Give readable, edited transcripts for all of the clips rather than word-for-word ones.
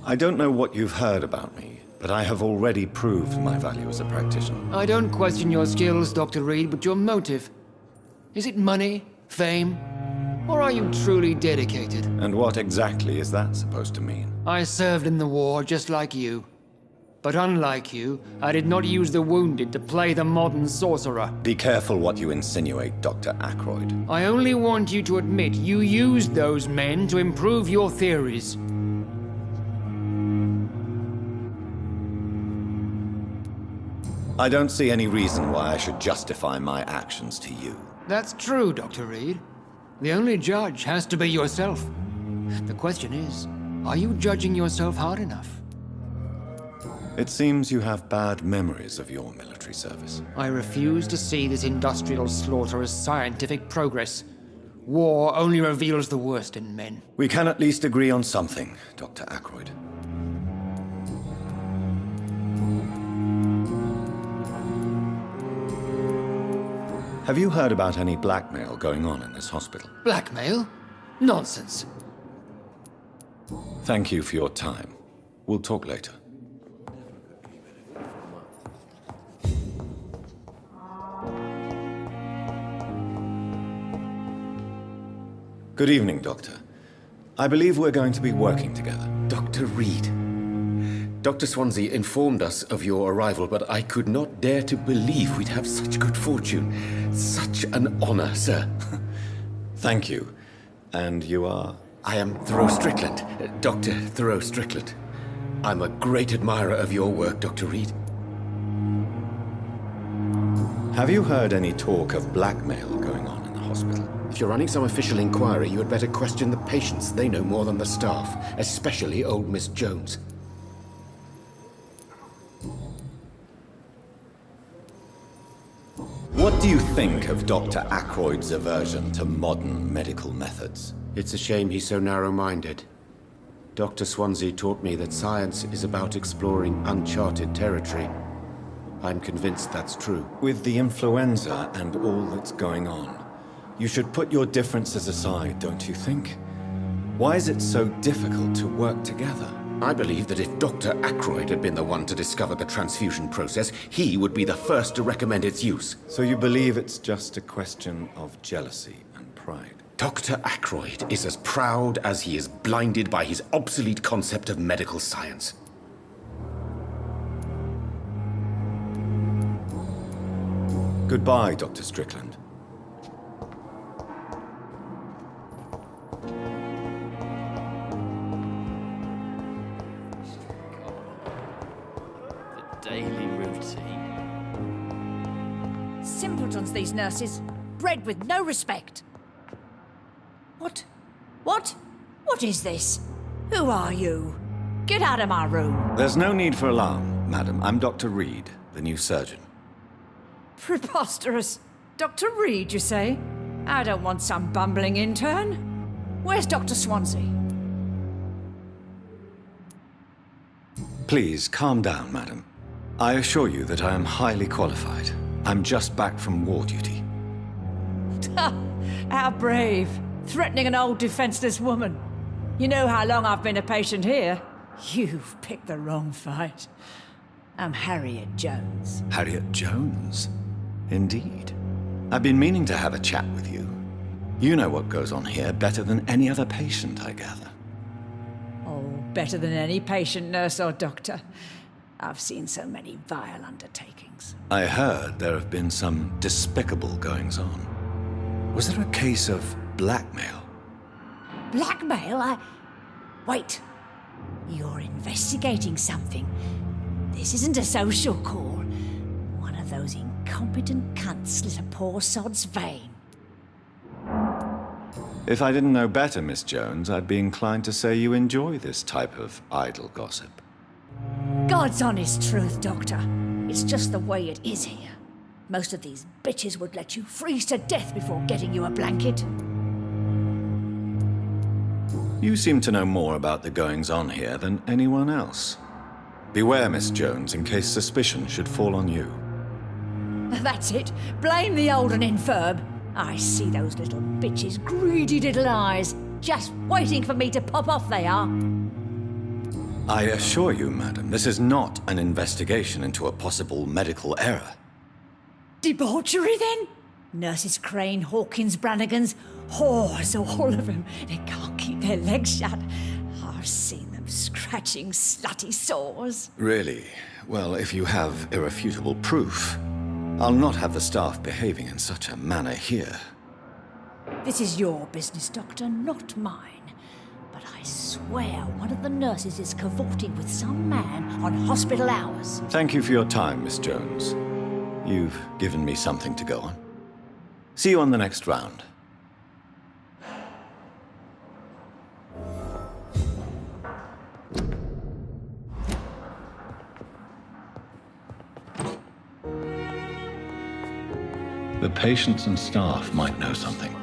I don't know what you've heard about me, but I have already proved my value as a practitioner. I don't question your skills, Dr. Reed, but your motive. Is it money, fame, or are you truly dedicated? And what exactly is that supposed to mean? I served in the war just like you. But unlike you, I did not use the wounded to play the modern sorcerer. Be careful what you insinuate, Dr. Ackroyd. I only want you to admit you used those men to improve your theories. I don't see any reason why I should justify my actions to you. That's true, Dr. Reed. The only judge has to be yourself. The question is, are you judging yourself hard enough? It seems you have bad memories of your military service. I refuse to see this industrial slaughter as scientific progress. War only reveals the worst in men. We can at least agree on something, Dr. Ackroyd. Have you heard about any blackmail going on in this hospital? Blackmail? Nonsense. Thank you for your time. We'll talk later. Good evening, Doctor. I believe we're going to be working together. Dr. Reed. Dr. Swansea informed us of your arrival, but I could not dare to believe we'd have such good fortune. Such an honor, sir. Thank you. And you are? I am Thoreau Strickland, Dr. Thoreau Strickland. I'm a great admirer of your work, Dr. Reed. Have you heard any talk of blackmail going on in the hospital? If you're running some official inquiry, you had better question the patients. They know more than the staff, especially old Miss Jones. What do you think of Dr. Ackroyd's aversion to modern medical methods? It's a shame he's so narrow-minded. Dr. Swansea taught me that science is about exploring uncharted territory. I'm convinced that's true. With the influenza and all that's going on, you should put your differences aside, don't you think? Why is it so difficult to work together? I believe that if Dr. Ackroyd had been the one to discover the transfusion process, he would be the first to recommend its use. So you believe it's just a question of jealousy and pride? Dr. Ackroyd is as proud as he is blinded by his obsolete concept of medical science. Goodbye, Dr. Strickland. Daily routine. Simpletons, these nurses. Bred with no respect. What? What? What is this? Who are you? Get out of my room. There's no need for alarm, madam. I'm Dr. Reed, the new surgeon. Preposterous. Dr. Reed, you say? I don't want some bumbling intern. Where's Dr. Swansea? Please, calm down, madam. I assure you that I am highly qualified. I'm just back from war duty. How brave. Threatening an old defenseless woman. You know how long I've been a patient here? You've picked the wrong fight. I'm Harriet Jones. Harriet Jones? Indeed. I've been meaning to have a chat with you. You know what goes on here better than any other patient, I gather. Oh, better than any patient, nurse or doctor. I've seen so many vile undertakings. I heard there have been some despicable goings-on. Was there a case of blackmail? Blackmail? Wait. You're investigating something. This isn't a social call. One of those incompetent cunts slit a poor sod's vein. If I didn't know better, Miss Jones, I'd be inclined to say you enjoy this type of idle gossip. God's honest truth, Doctor. It's just the way it is here. Most of these bitches would let you freeze to death before getting you a blanket. You seem to know more about the goings-on here than anyone else. Beware, Miss Jones, in case suspicion should fall on you. That's it. Blame the old and infirm. I see those little bitches' greedy little eyes. Just waiting for me to pop off, they are. I assure you, madam, this is not an investigation into a possible medical error. Debauchery, then? Nurses Crane, Hawkins, Brannigans, whores, all of them. They can't keep their legs shut. I've seen them scratching slutty sores. Really? Well, if you have irrefutable proof, I'll not have the staff behaving in such a manner here. This is your business, Doctor, not mine. But I swear one of the nurses is cavorting with some man on hospital hours. Thank you for your time, Miss Jones. You've given me something to go on. See you on the next round. The patients and staff might know something.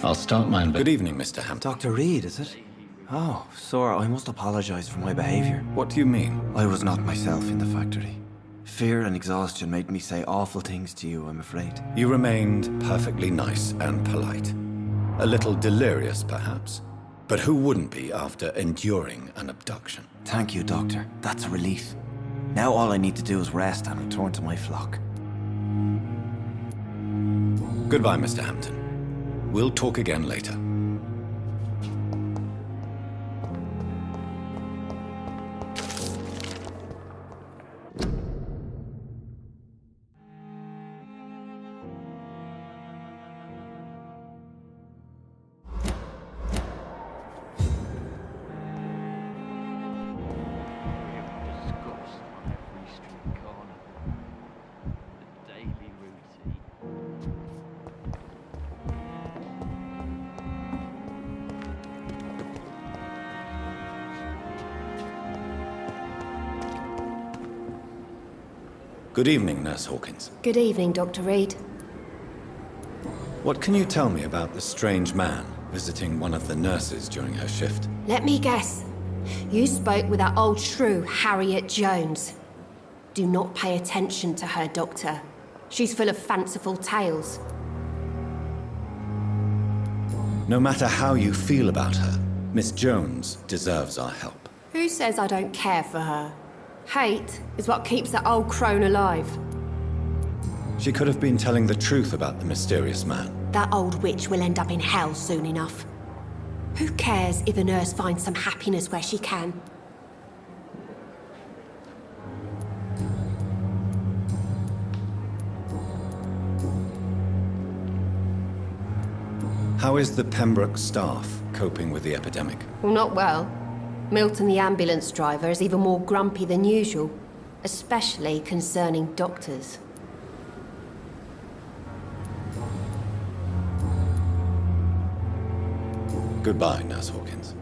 I'll start my Good evening, Mr. Hampton. Dr. Reed, is it? Oh, sir, I must apologize for my behavior. What do you mean? I was not myself in the factory. Fear and exhaustion made me say awful things to you, I'm afraid. You remained perfectly nice and polite. A little delirious, perhaps. But who wouldn't be after enduring an abduction? Thank you, Doctor. That's a relief. Now all I need to do is rest and return to my flock. Goodbye, Mr. Hampton. We'll talk again later. Discuss on every street corner. The daily routine. Good evening, Nurse Hawkins. Good evening, Dr. Reed. What can you tell me about the strange man visiting one of the nurses during her shift? Let me guess. You spoke with that old shrew, Harriet Jones. Do not pay attention to her, Doctor. She's full of fanciful tales. No matter how you feel about her, Miss Jones deserves our help. Who says I don't care for her? Hate is what keeps that old crone alive. She could have been telling the truth about the mysterious man. That old witch will end up in hell soon enough. Who cares if a nurse finds some happiness where she can? How is the Pembroke staff coping with the epidemic? Well, not well. Milton, the ambulance driver, is even more grumpy than usual, especially concerning doctors. Goodbye, Nurse Hawkins.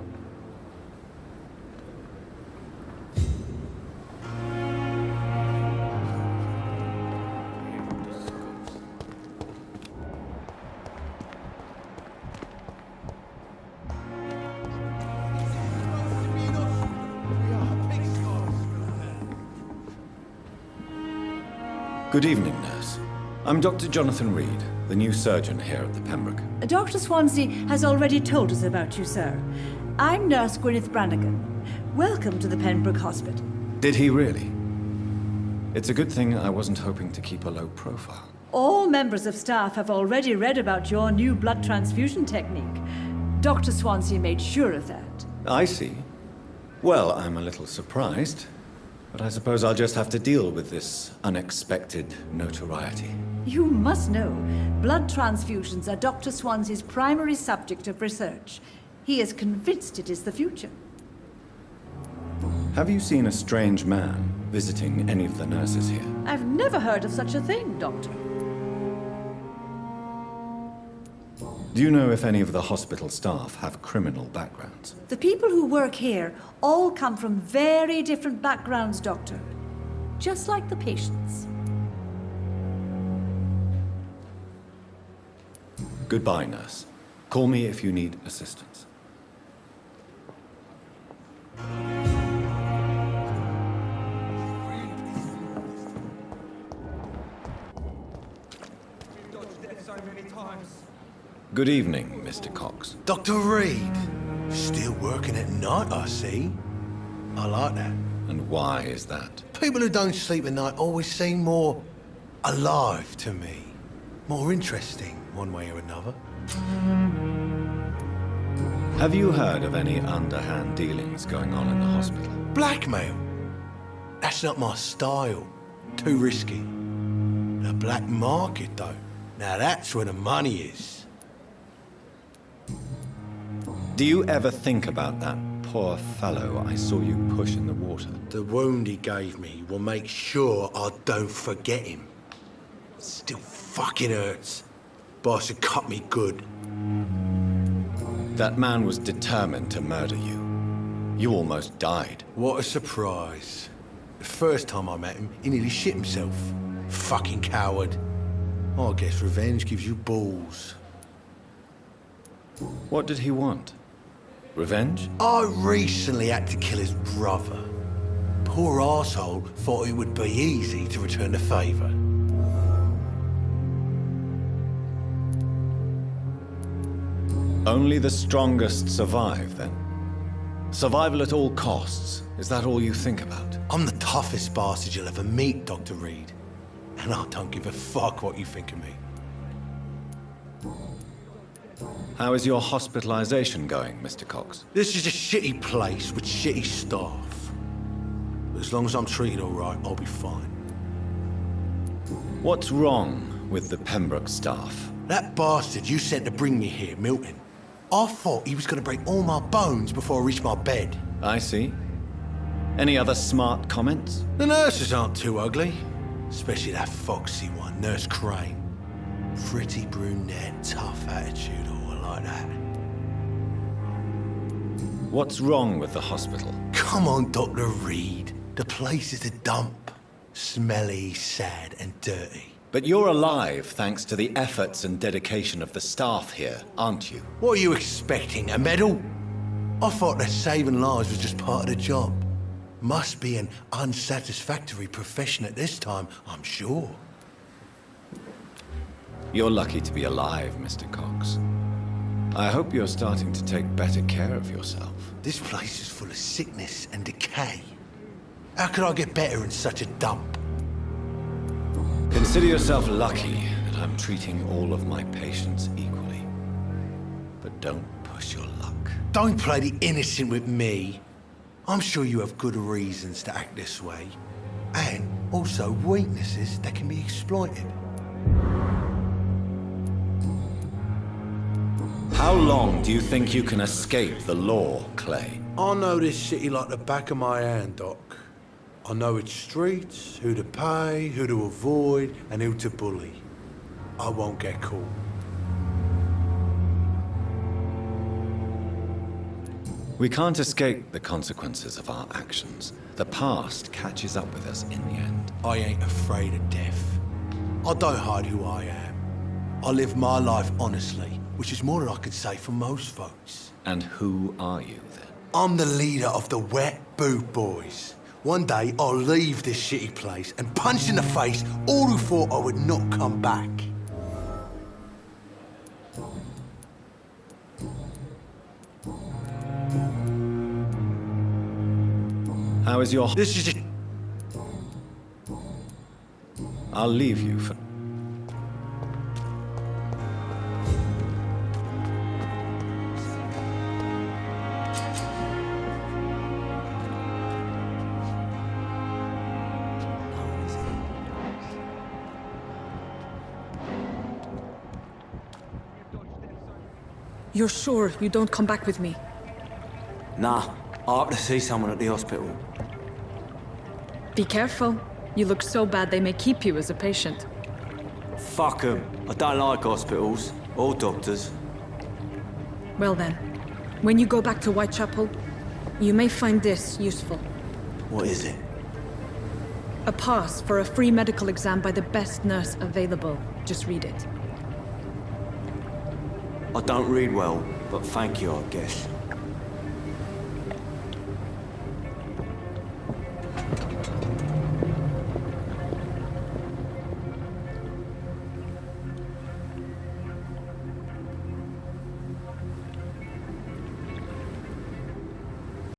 Good evening, nurse. I'm Dr. Jonathan Reed, the new surgeon here at the Pembroke. Dr. Swansea has already told us about you, sir. I'm Nurse Gwyneth Brannigan. Welcome to the Pembroke Hospital. Did he really? It's a good thing I wasn't hoping to keep a low profile. All members of staff have already read about your new blood transfusion technique. Dr. Swansea made sure of that. I see. Well, I'm a little surprised, but I suppose I'll just have to deal with this unexpected notoriety. You must know, blood transfusions are Dr. Swansea's primary subject of research. He is convinced it is the future. Have you seen a strange man visiting any of the nurses here? I've never heard of such a thing, Doctor. Do you know if any of the hospital staff have criminal backgrounds? The people who work here all come from very different backgrounds, Doctor. Just like the patients. Goodbye, nurse. Call me if you need assistance. Good evening, Mr. Cox. Dr. Reed. Still working at night, I see. I like that. And why is that? People who don't sleep at night always seem more alive to me. More interesting, one way or another. Have you heard of any underhand dealings going on in the hospital? Blackmail? That's not my style. Too risky. The black market, though. Now that's where the money is. Do you ever think about that poor fellow I saw you push in the water? The wound he gave me will make sure I don't forget him. Still fucking hurts. Boss had cut me good. That man was determined to murder you. You almost died. What a surprise. The first time I met him, he nearly shit himself. Fucking coward. I guess revenge gives you balls. What did he want? Revenge? I recently had to kill his brother. Poor arsehole thought it would be easy to return the favour. Only the strongest survive, then? Survival at all costs. Is that all you think about? I'm the toughest bastard you'll ever meet, Dr. Reed. And I don't give a fuck what you think of me. How is your hospitalization going, Mr. Cox? This is a shitty place with shitty staff. But as long as I'm treated all right, I'll be fine. What's wrong with the Pembroke staff? That bastard you sent to bring me here, Milton. I thought he was going to break all my bones before I reached my bed. I see. Any other smart comments? The nurses aren't too ugly. Especially that foxy one, Nurse Crane. Pretty brunette, tough attitude, all like that. What's wrong with the hospital? Come on, Dr. Reed. The place is a dump. Smelly, sad, and dirty. But you're alive thanks to the efforts and dedication of the staff here, aren't you? What are you expecting, a medal? I thought that saving lives was just part of the job. Must be an unsatisfactory profession at this time, I'm sure. You're lucky to be alive, Mr. Cox. I hope you're starting to take better care of yourself. This place is full of sickness and decay. How could I get better in such a dump? Consider yourself lucky that I'm treating all of my patients equally. But don't push your luck. Don't play the innocent with me. I'm sure you have good reasons to act this way. And also weaknesses that can be exploited. How long do you think you can escape the law, Clay? I know this city like the back of my hand, Doc. I know its streets, who to pay, who to avoid, and who to bully. I won't get caught. We can't escape the consequences of our actions. The past catches up with us in the end. I ain't afraid of death. I don't hide who I am. I live my life honestly, which is more than I can say for most folks. And who are you, then? I'm the leader of the Wet Boot Boys. One day, I'll leave this shitty place and punch in the face all who thought I would not come back. How is your... This is a... I'll leave you for... You're sure you don't come back with me? Nah, I have to see someone at the hospital. Be careful. You look so bad they may keep you as a patient. Fuck 'em. I don't like hospitals or doctors. Well then, when you go back to Whitechapel, you may find this useful. What is it? A pass for a free medical exam by the best nurse available. Just read it. I don't read well, but thank you, I guess.